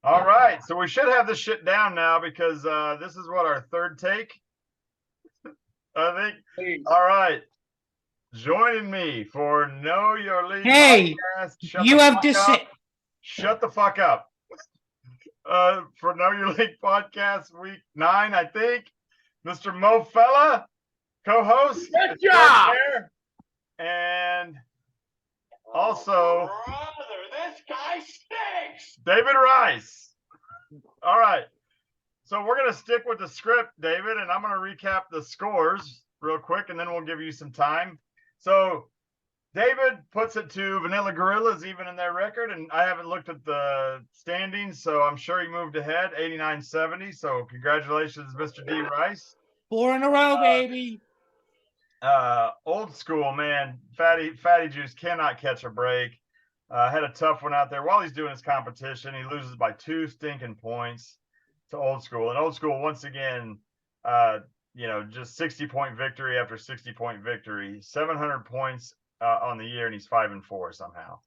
All right, so we should have this shit down now because this is what, our third take, I think. Please. All right, joining me for Know Your League Hey, podcast. Shut the fuck up. For Know Your League podcast, week 9, I think. Mr. Mo Fella, co-host. Good job. And also, Brother, this guy stinks. David Rice. All right. So we're going to stick with the script, David, and I'm going to recap the scores real quick, and then we'll give you some time. So David puts it to Vanilla Grrllas even in their record, and I haven't looked at the standings, so I'm sure he moved ahead, 89-70. So congratulations, Mr. D. Rice. 4 in a row, baby. Old school, man. Fatty Juice cannot catch a break. Had a tough one out there. While he's doing his competition, he loses by 2 stinking points to Old School. And Old School, once again, just 60-point victory after 60-point victory. 700 points on the year, and he's 5-4 somehow.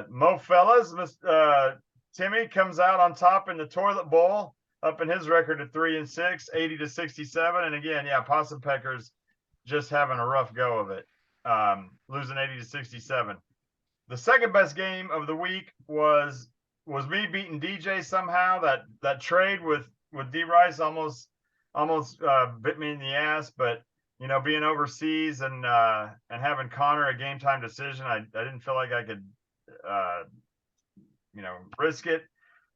Mo Fellas, Timmy comes out on top in the toilet bowl, up in his record at 3-6, 80-67. And again, Possum Peckers just having a rough go of it, losing 80-67. The second best game of the week was me beating DJ somehow. That trade with D Rice almost bit me in the ass, but being overseas and having Connor a game time decision, I didn't feel like I could risk it.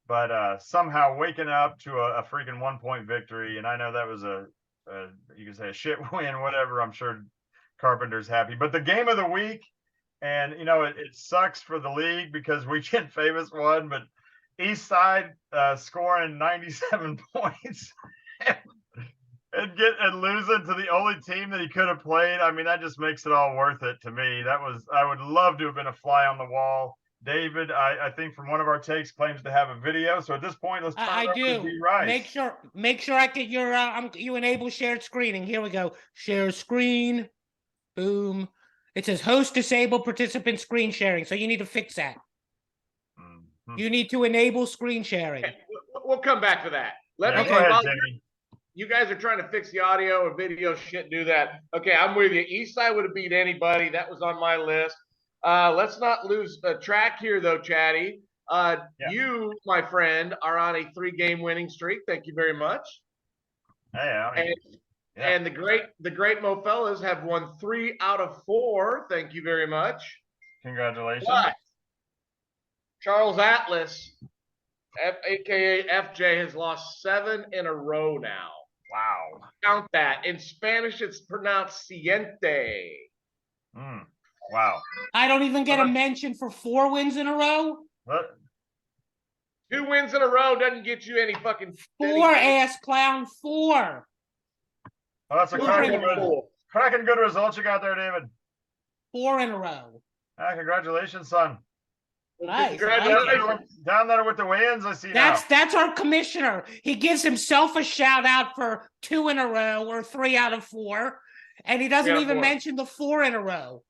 But somehow waking up to a freaking 1-point victory, and I know that was you can say a shit win, whatever. I'm sure Carpenter's happy. But the game of the week, and it sucks for the league because Weekend Famous won, but Eastside scoring 97 points and losing to the only team that he could have played. I mean, that just makes it all worth it to me. I would love to have been a fly on the wall. David, I think from one of our takes, claims to have a video. So at this point, let's turn it over to D. Rice. Make sure I get your you enable shared screening. Here we go. Share screen. Boom. It says host disabled participant screen sharing. So you need to fix that. Mm-hmm. You need to enable screen sharing. Okay, we'll come back to that. Go ahead, Timmy. You guys are trying to fix the audio or video shit, do that. Okay, I'm with you. Eastside would have beat anybody. That was on my list. Let's not lose track here, though, Chatty. You, my friend, are on a 3-game winning streak. Thank you very much. Hey, and the great Mo Fellas have won 3 out of 4. Thank you very much. Congratulations. But Charles Atlas, aka FJ, has lost 7 in a row now. Wow. Count that. In Spanish, it's pronounced siente. Wow. I don't even get a mention for 4 wins in a row. What? 2 wins in a row doesn't get you any fucking 4, ass clown, 4. Oh, that's a cracking good result you got there, David. 4 in a row. Congratulations, son. Nice. Down there with the wins, I see. That's our commissioner. He gives himself a shout out for 2 in a row or 3 out of 4, and he doesn't even mention the 4 in a row.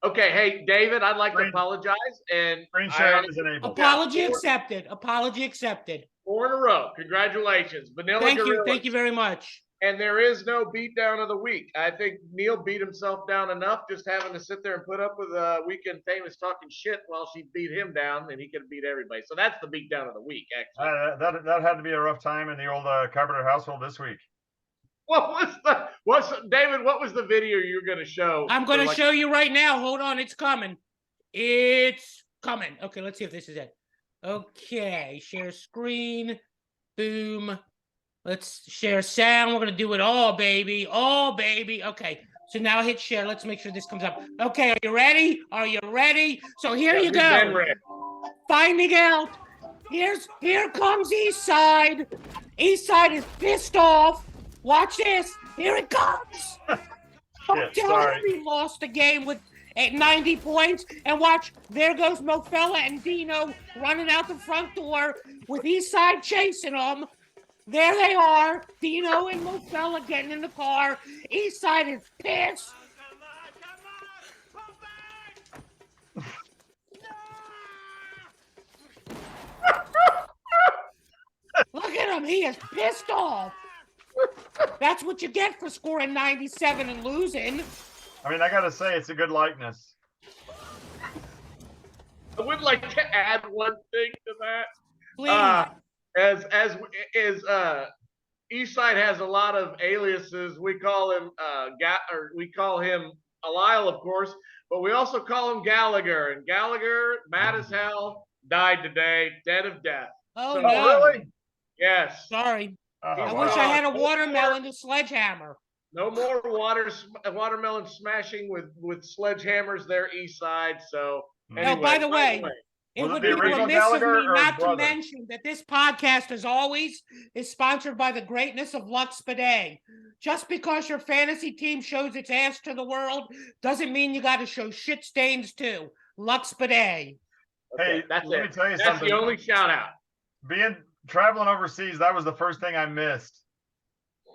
Okay, hey David, I'd like to apologize and screen sharing is enabled. Apology accepted. Apology accepted. 4 in a row. Congratulations, Vanilla Grrllas. Thank you very much. And there is no beatdown of the week. I think Neil beat himself down enough just having to sit there and put up with Weekend Famous talking shit while she beat him down, and he could beat everybody. So that's the beatdown of the week, actually. That had to be a rough time in the old Carpenter household this week. David, what was the video you were going to show? I'm going to show you right now. Hold on. It's coming. It's coming. Okay, let's see if this is it. Okay, share screen. Boom. Let's share sound. We're going to do it all, baby. All, baby. Okay, so now hit share. Let's make sure this comes up. Okay, are you ready? Are you ready? So here you go. Finding out. Here comes Eastside. Eastside is pissed off. Watch this. Here it comes. We lost the game at 90 points. And watch, there goes Mo Fella and Dino running out the front door with Eastside chasing them. There they are. Dino and Mo Fella getting in the car. Eastside is pissed. he is pissed off. That's what you get for scoring 97 and losing. I mean, I gotta say, it's a good likeness. I would like to add one thing to that. Please. As Eastside has a lot of aliases. We call him we call him Alile, of course, but we also call him Gallagher. And Gallagher, mad as hell, died today, dead of death. Oh, So- no. really? Yes. Sorry. Oh, I wow. wish I had a watermelon to sledgehammer. No more watermelon smashing with sledgehammers there, Eastside. So anyway, by the way, it Was it would the be original remiss of Gallagher me or his not to brother? mention that this podcast, as always, is sponsored by the greatness of Lux Bidet. Just because your fantasy team shows its ass to the world doesn't mean you got to show shit stains too. Lux Bidet. Hey, that's let it. me tell you That's something. the only shout out. Traveling overseas, that was the first thing I missed.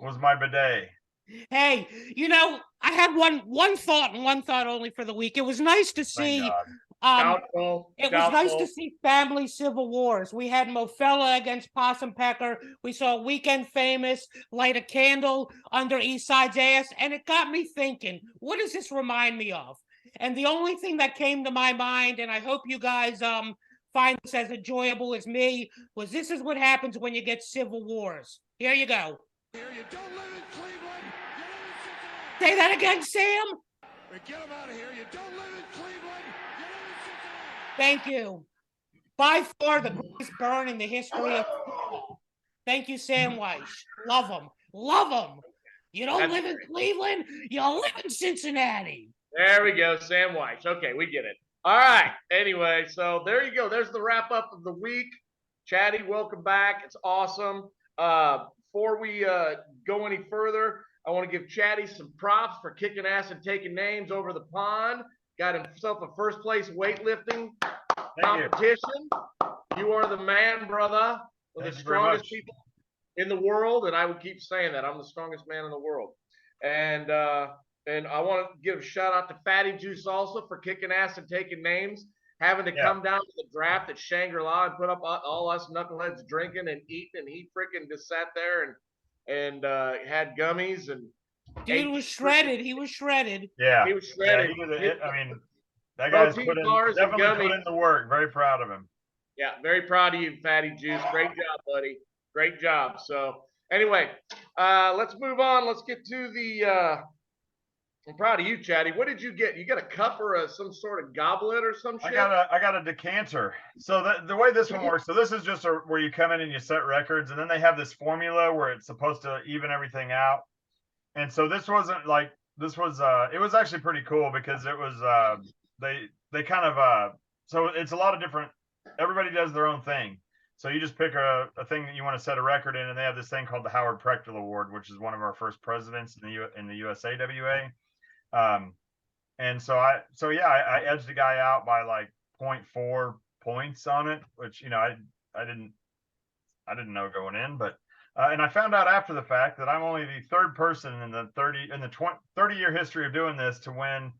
Was my bidet. Hey, I had one thought and one thought only for the week. It was nice to Thank see. God. It was nice to see family civil wars. We had Mofella against Possum Pecker. We saw Weekend Famous light a candle under Eastside's ass, and it got me thinking, what does this remind me of? And the only thing that came to my mind, and I hope you guys find this as enjoyable as me, was this is what happens when you get civil wars. Here you go. Here, you don't live in Cleveland. You live in Cincinnati. Say that again, Sam. Get him out of here. You don't live in Cleveland. You live in Cincinnati. Thank you. By far the greatest burn in the history of football. Thank you, Sam Weiss. Love him. Love him. You don't live in Cleveland. You live in Cincinnati. There we go, Sam Weiss. Okay, we get it. All right. Anyway, so there you go. There's the wrap up of the week. Chatty, welcome back. It's awesome. Before we go any further, I want to give Chatty some props for kicking ass and taking names over the pond. Got himself a first place weightlifting competition. You are the man, brother. One of the strongest people in the world, and I will keep saying that. I'm the strongest man in the world. And I want to give a shout out to Fatty Juice also for kicking ass and taking names. Having to come down to the draft at Shangri-La and put up all us knuckleheads drinking and eating, and he freaking just sat there and had gummies and dude was shredded. He was shredded. Yeah, he was shredded. Yeah, I mean, that guy's definitely put in the work. Very proud of him. Yeah, very proud of you, Fatty Juice. Great job, buddy. Great job. So anyway, let's move on. Let's get to the. I'm proud of you, Chatty. What did you get? You got a cup or some sort of goblet or some shit? I got a decanter. So the way this one works, so this is just where you come in and you set records, and then they have this formula where it's supposed to even everything out. And so this wasn't like this was it was actually pretty cool because it was they kind of so it's a lot of different. Everybody does their own thing. So you just pick a thing that you want to set a record in, and they have this thing called the Howard Prechtel Award, which is one of our first presidents in the USAWA. And so I edged the guy out by like 0.4 points on it, which I didn't know going in, but and I found out after the fact that I'm only the third person in the 30-year history of doing this to win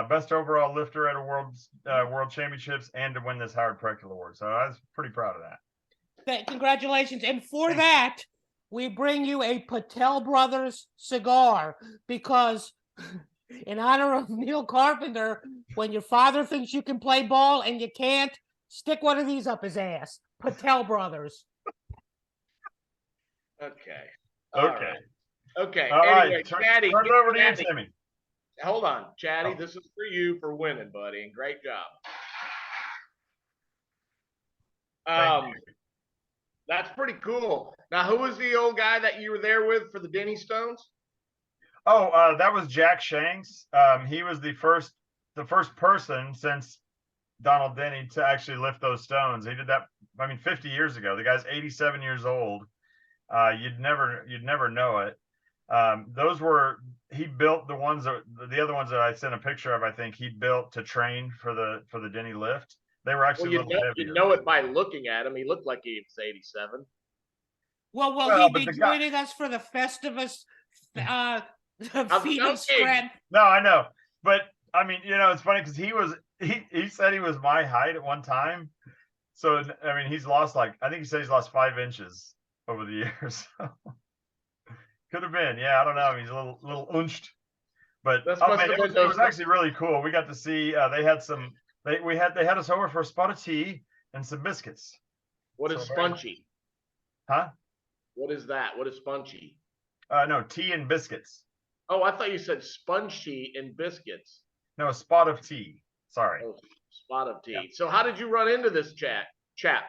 best overall lifter at a world championships and to win this Howard Prechtel Award. So I was pretty proud of that. Congratulations. And for that, we bring you a Patel Brothers cigar because in honor of Neil Carpenter, when your father thinks you can play ball and you can't, stick one of these up his ass. Patel Brothers. Okay. Okay. Right. Okay. All anyway, right. Chatty. Turn it over to you, Timmy. Hold on, Chatty. This is for you for winning, buddy, and great job. Thank you. That's pretty cool. Now, who was the old guy that you were there with for the Denny Stones? Oh, that was Jack Shanks. He was the first person since Donald Denny to actually lift those stones. He did that, 50 years ago. The guy's 87 years old. You'd never know it. He built the other ones that I sent a picture of. I think he built to train for the Denny lift. They were actually you know it by looking at him. He looked like he was 87. Well, will he be joining us for the Festivus feat of strength? No, I know, but it's funny because he said he was my height at one time. So he's lost I think he said he's lost 5 inches over the years. Could have been. Yeah, I don't know. He's a little unched. But This oh must man, have it been was those. actually really cool. We got to see they had us over for a spot of tea and some biscuits. What is So very- spongy? Huh? What is that? What is spongy? No, tea and biscuits. Oh, I thought you said sponge tea and biscuits. No, a spot of tea. Sorry. Oh, spot of tea. Yeah. So how did you run into this chap?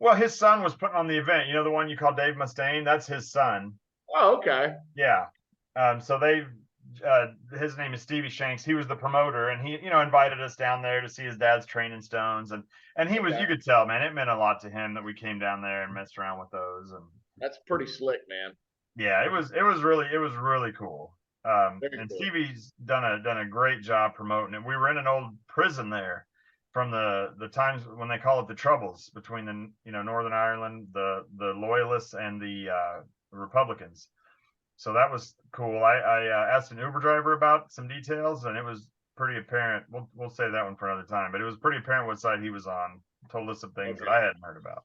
Well, his son was putting on the event. You know, the one you call Dave Mustaine? That's his son. Oh, okay. Yeah. So his name is Stevie Shanks. He was the promoter, and he, invited us down there to see his dad's training stones, and he was, Okay. you could tell, man, it meant a lot to him that we came down there and messed around with those, and That's pretty slick, man. yeah, it was really cool. Very And cool. Stevie's done a great job promoting it. We were in an old prison there from the times when they call it the Troubles between the Northern Ireland, the Loyalists and the Republicans. So that was cool. I asked an Uber driver about some details, and it was pretty apparent. We'll say that one for another time, but it was pretty apparent what side he was on. Told us some things that I hadn't heard about.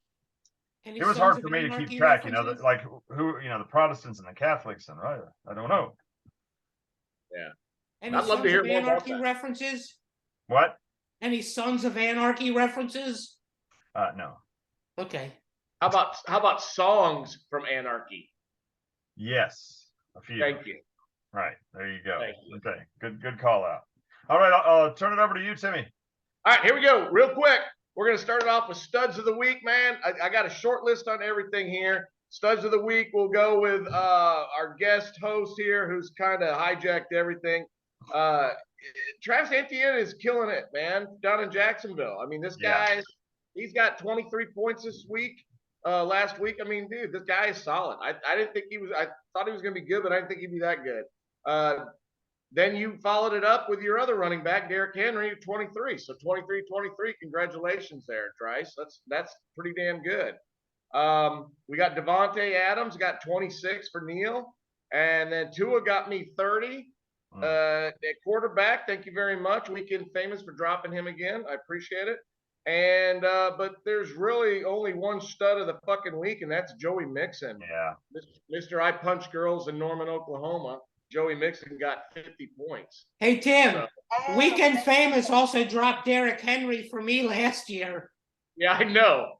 Any It was Sons hard of for me to keep Anarchy track, references? like who, the Protestants and the Catholics, and I don't know. Any I'd love to Sons hear of more about Anarchy that. references? What? Any Sons of Anarchy references? No. Okay. How about songs from Anarchy? Yes, a few. Thank you. Right, there you go. Thank you. Okay, good call out. All right, I'll turn it over to you, Timmy. All right, here we go. Real quick, we're going to start it off with studs of the week, man. I got a short list on everything here. Studs of the week, we'll go with our guest host here, who's kind of hijacked everything. Travis Etienne is killing it, man, down in Jacksonville. I mean, this guy, he's got 23 points this week. Last week, I mean, dude, this guy is solid. I didn't think he was. I thought he was going to be good, but I didn't think he'd be that good. Then you followed it up with your other running back, Derrick Henry, 23. So 23-23. Congratulations there, Trice. That's pretty damn good. We got Devontae Adams, got 26 for Neil. And then Tua got me 30. At quarterback, thank you very much. Weekend Famous for dropping him again. I appreciate it. And but there's really only one stud of the fucking week, and that's Joey Mixon. Yeah. Mr. I Punch Girls in Norman, Oklahoma. Joey Mixon got 50 points. Hey, Tim, So, Weekend Famous also dropped Derrick Henry for me last year. yeah, I know.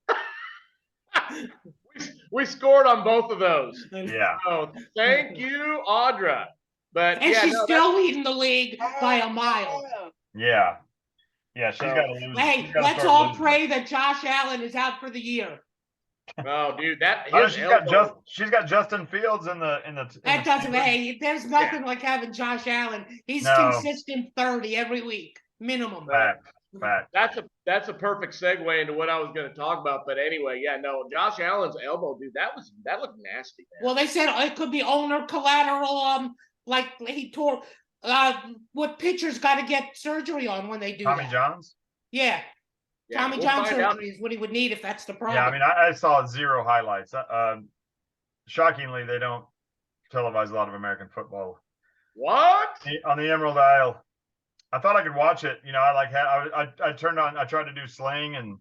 we scored on both of those. Yeah. So thank you, Audra. But And yeah, she's no, still leading the league by a mile. Yeah. Yeah, she's So- got to lose. Hey, she's gotta let's start all losing. pray that Josh Allen is out for the year. oh, dude, that Oh, his elbow. she's got Justin Fields in the That doesn't. Hey, there's nothing like having Josh Allen. He's consistent 30 every week, minimum. Fact. That's a perfect segue into what I was going to talk about. But anyway, yeah, no, Josh Allen's elbow, dude, that looked nasty, man. Well, they said it could be ulnar collateral. Like he tore. What pitchers got to get surgery on when they do Tommy that? John's? Yeah. Yeah, Tommy we'll John find out. surgery is what he would need if that's the problem. Yeah, I mean, I saw 0 highlights. Shockingly, they don't televise a lot of American football What? on the Emerald Isle. I thought I could watch it. I turned on. I tried to do Sling and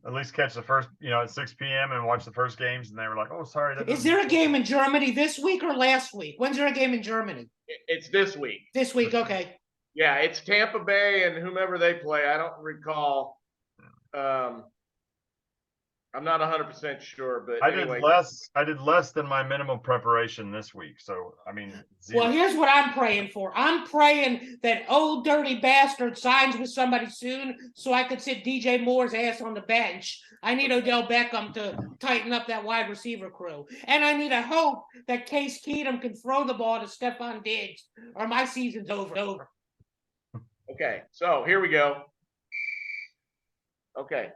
at least catch the first, at 6 p.m. and watch the first games, and they were like, "Oh, sorry." Is there a game in Germany this week or last week? When's there a game in Germany? It's this week. This week, okay. Yeah, it's Tampa Bay and whomever they play. I don't recall. I'm not 100% sure, but I anyway. did less than my minimum preparation this week. So I mean, 0. Well, here's what I'm praying for. I'm praying that old dirty bastard signs with somebody soon so I could sit DJ Moore's ass on the bench. I need Odell Beckham to tighten up that wide receiver crew. And I need a hope that Case Keenum can throw the ball to Stephon Diggs or my season's over. Okay, so here we go. Okay,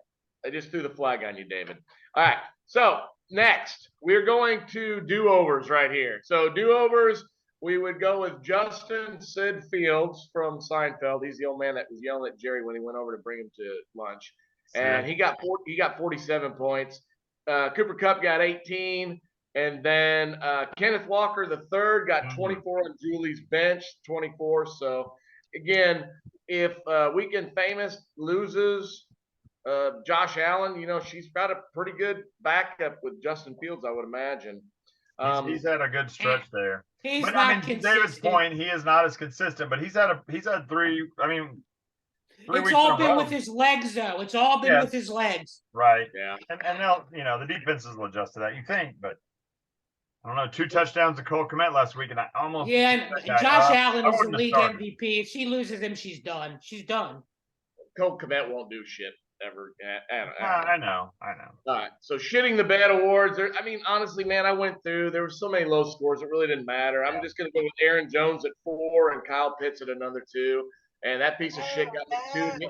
I just threw the flag on you, David. All right, so next, we're going to do-overs right here. So do-overs, we would go with Justin Sid Fields from Seinfeld. He's the old man that was yelling at Jerry when he went over to bring him to lunch. And he got 47 points. Cooper Kupp got 18. And then Kenneth Walker III got 24 on Julie's bench, 24. So, again, if Weekend Famous loses Josh Allen, she's got a pretty good backup with Justin Fields, I would imagine. He's had a good stretch there. He's But not I mean, to David's consistent. point, he is not as consistent, but he's had 3. I mean, 3 It's weeks all in a been row. with his legs, though. It's all been with his legs. Right. Yeah. And they'll, the defenses will adjust to that, you think, but I don't know. 2 touchdowns to Cole Kmet last week, and I almost Yeah, that and guy Josh up. Allen I is the wouldn't have league started. MVP. If she loses him, she's done. She's done. Cole Kmet won't do shit ever. I know. All right. So shitting the bed awards. I mean, honestly, man, I went through. There were so many low scores. It really didn't matter. I'm just going to go with Aaron Jones at 4 and Kyle Pitts at another 2. And that piece of shit got me 2.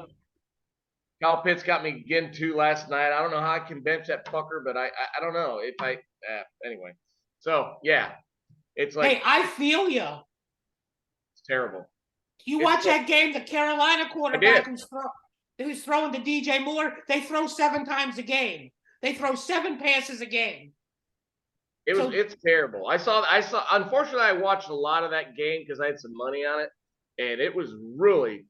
Kyle Pitts got me again 2 last night. I don't know how I can bench that fucker, but I don't know if anyway. So yeah, it's like, Hey, I feel you. it's terrible. You It's watch like- that game, the Carolina quarterback who's throwing to DJ Moore, they throw 7 times a game. They throw 7 passes a game. It's terrible. I saw unfortunately I watched a lot of that game because I had some money on it, and it was really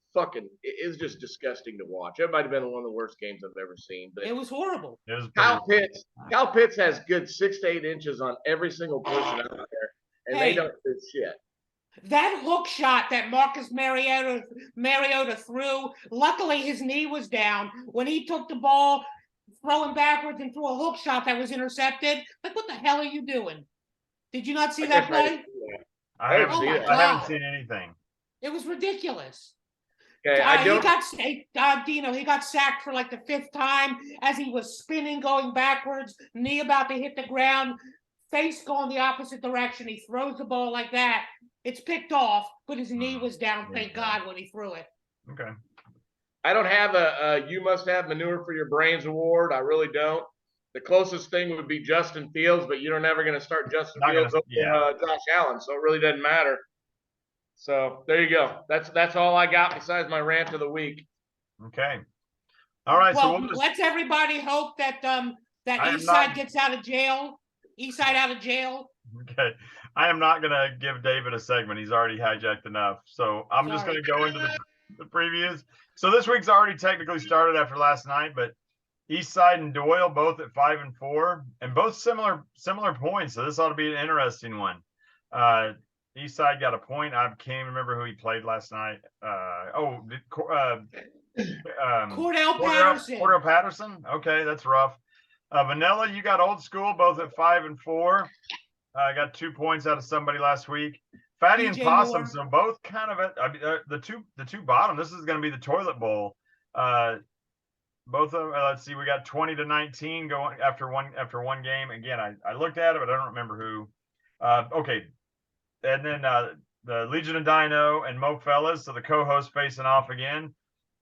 it was just disgusting to watch. It might have been one of the worst games I've ever seen. But it was horrible. It was Kyle Pitts has good 6 to 8 inches on every single person out there, and they don't do shit. That hook shot that Marcus Mariota threw, luckily his knee was down. When he took the ball, throwing backwards and threw a hook shot that was intercepted, like, what the hell are you doing? Did you not see that play? I haven't seen anything. It was ridiculous. Okay, he got sacked for like the 5th time as he was spinning, going backwards, knee about to hit the ground, face going the opposite direction. He throws the ball like that. It's picked off, but his knee was down, thank God, when he threw it. Okay. I don't have a you must have manure for your brains award. I really don't. The closest thing would be Justin Fields, but you're never going to start Justin Fields over Josh Allen, so it really doesn't matter. So there you go. That's all I got besides my rant of the week. Okay. All right. Well, so let's everybody hope that Eastside gets out of jail. Eastside out of jail. Okay. I am not going to give David a segment. He's already hijacked enough. So I'm just going to go into the previews. So this week's already technically started after last night, but Eastside and Doyle both at 5 and 4, and both similar points. So this ought to be an interesting one. Eastside got a point. I can't remember who he played last night. Cordell Patterson. Cordell Patterson. Okay, that's rough. Vanilla, you got Old School both at 5 and 4. I got 2 points out of somebody last week. Fatty and Possum, so both kind of the two bottom. This is going to be the toilet bowl. Both of them. Let's see, we got 20-19 going after one game. Again, I looked at it, but I don't remember who. Okay, and then the Legion of Dino and Mo Fellas, so the co-host facing off again.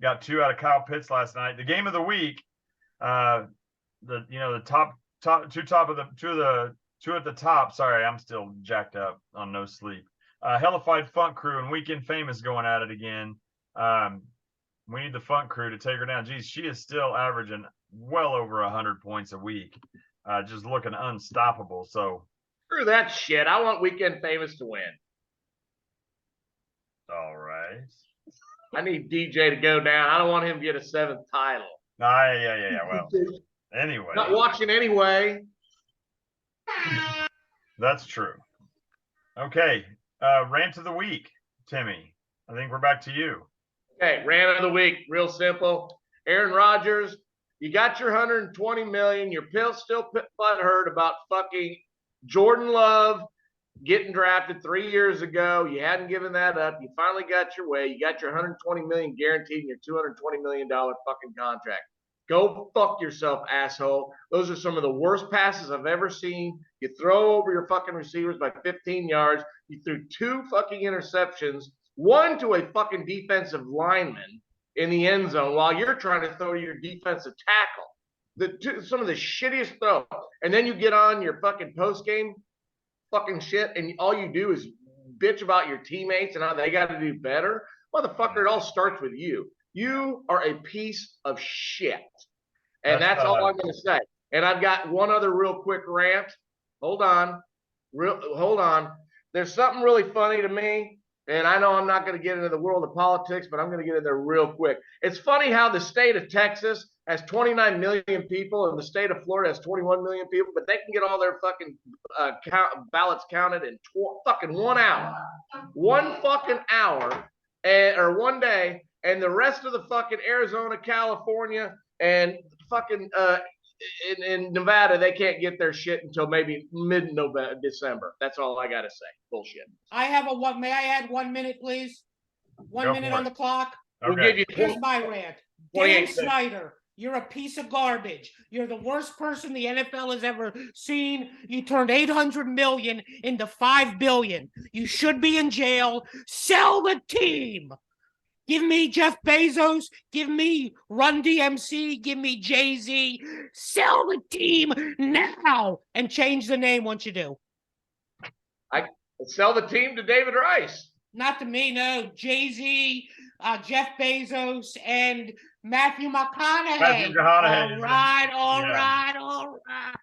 Got 2 out of Kyle Pitts last night. The game of the week, the two at the top. Sorry, I'm still jacked up on no sleep. Hellified Funk Crew and Weekend Famous going at it again. We need the Funk Crew to take her down. Geez, she is still averaging well over 100 points a week. Just looking unstoppable. So screw that shit. I want Weekend Famous to win. All right. I need DJ to go down. I don't want him to get a 7th title. Yeah. Well, anyway. Not watching anyway. That's true. Okay. Rant of the week, Timmy. I think we're back to you. Okay, rant of the week, real simple. Aaron Rodgers, you got your $120 million. You're still butthurt about fucking Jordan Love getting drafted 3 years ago. You hadn't given that up. You finally got your way. You got your $120 million guaranteed in your $220 million fucking contract. Go fuck yourself, asshole. Those are some of the worst passes I've ever seen. You throw over your fucking receivers by 15 yards. You threw 2 fucking interceptions, one to a fucking defensive lineman in the end zone while you're trying to throw your defensive tackle. Some of the shittiest throw. And then you get on your fucking post-game fucking shit, and all you do is bitch about your teammates and how they got to do better. Motherfucker, it all starts with you. You are a piece of shit. And that's all I'm going to say. And I've got one other real quick rant. Hold on. There's something really funny to me. And I know I'm not going to get into the world of politics, but I'm going to get in there real quick. It's funny how the state of Texas has 29 million people and the state of Florida has 21 million people, but they can get all their fucking ballots counted in fucking 1 hour. 1 fucking hour or 1 day. And the rest of the fucking Arizona, California, and fucking in Nevada, they can't get their shit until maybe mid-November, December. That's all I gotta say. Bullshit. I have a one. May I add 1 minute, please? 1 minute on the clock. Okay. We'll give you Here's my rant. Dan Snyder, you're a piece of garbage. You're the worst person the NFL has ever seen. You turned 800 million into 5 billion. You should be in jail. Sell the team. Give me Jeff Bezos. Give me Run DMC. Give me Jay-Z. Sell the team now and change the name once you do. I sell the team to David Rice. Not to me, no. Jay-Z, Jeff Bezos, and Matthew McConaughey. All right.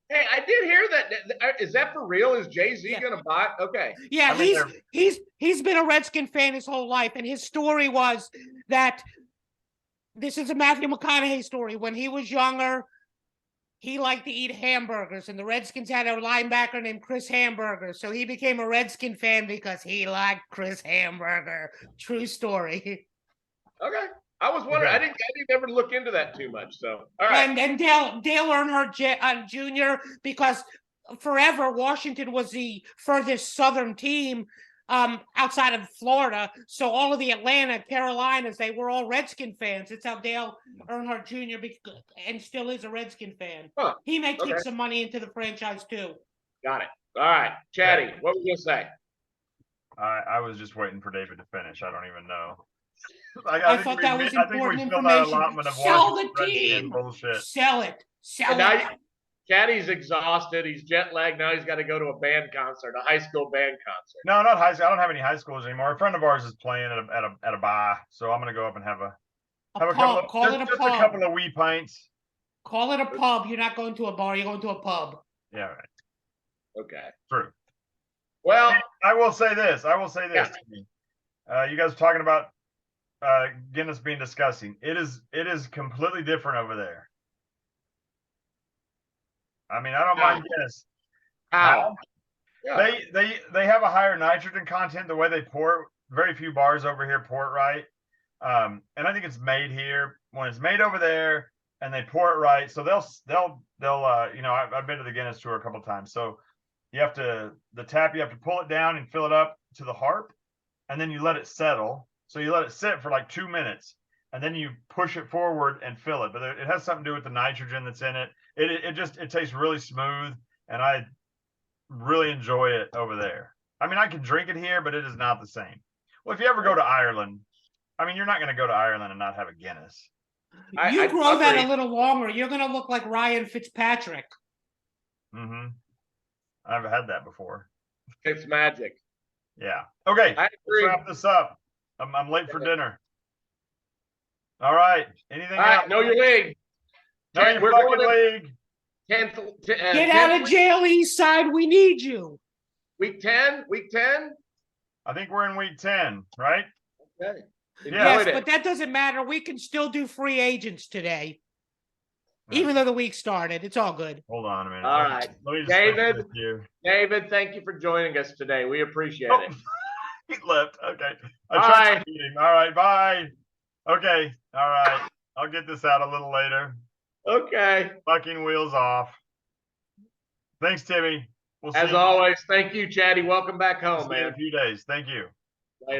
Hey, I did hear that. Is that for real? Is Jay-Z gonna buy? Okay. Yeah, he's been a Redskin fan his whole life, and his story was that this is a Matthew McConaughey story. When he was younger, he liked to eat hamburgers, and the Redskins had a linebacker named Chris Hamburger, so he became a Redskin fan because he liked Chris Hamburger. True story. Okay. I was wondering. Okay. I didn't ever look into that too much. So, all right. And Dale Earnhardt Jr. because forever Washington was the furthest southern team outside of Florida. So all of the Atlanta, Carolinas, they were all Redskin fans. That's how Dale Earnhardt Jr. and still is a Redskin fan. Huh. He may kick some money into the franchise too. Got it. All right, Chatty, what were you gonna say? I was just waiting for David to finish. I don't even know. I thought that was important information. Sell the team. Bullshit. Sell it. Sell it. Chatty's exhausted. He's jet lagged. Now he's got to go to a band concert, a high school band concert. No, not high school. I don't have any high schools anymore. A friend of ours is playing at a bar, so I'm gonna go up and have a couple of wee pints. Call it a pub. You're not going to a bar. You're going to a pub. Yeah, right. Okay. True. Well, I will say this. You guys are talking about Guinness being disgusting. It is completely different over there. I mean, I don't mind Guinness. How? Yeah. They have a higher nitrogen content the way they pour it. Very few bars over here pour it right. And I think it's made here. When it's made over there and they pour it right, so they'll I've been to the Guinness tour a couple times. So you have to pull it down and fill it up to the harp, and then you let it settle. So you let it sit for like 2 minutes, and then you push it forward and fill it. But it has something to do with the nitrogen that's in it. It tastes really smooth, and I really enjoy it over there. I mean, I can drink it here, but it is not the same. Well, if you ever go to Ireland, I mean, you're not going to go to Ireland and not have a Guinness. You grow that a little longer, you're going to look like Ryan Fitzpatrick. Mm-hmm. I've had that before. It's magic. Yeah. Okay. I agree. Let's wrap this up. I'm late for dinner. All right. Anything else? Know your league. Know your fucking league. Get out of jail, East Side. We need you. Week 10? Week 10? I think we're in week 10, right? Okay. Yes, but that doesn't matter. We can still do free agents today. Even though the week started. It's all good. Hold on a minute. All right. Let me just David, thank you for joining us today. We appreciate it. He left. Okay. I tried to meet him. All right. Bye. Okay. All right. I'll get this out a little later. Okay. Fucking wheels off. Thanks, Timmy. As always, thank you, Chatty. Welcome back home, man. In a few days. Thank you. Later.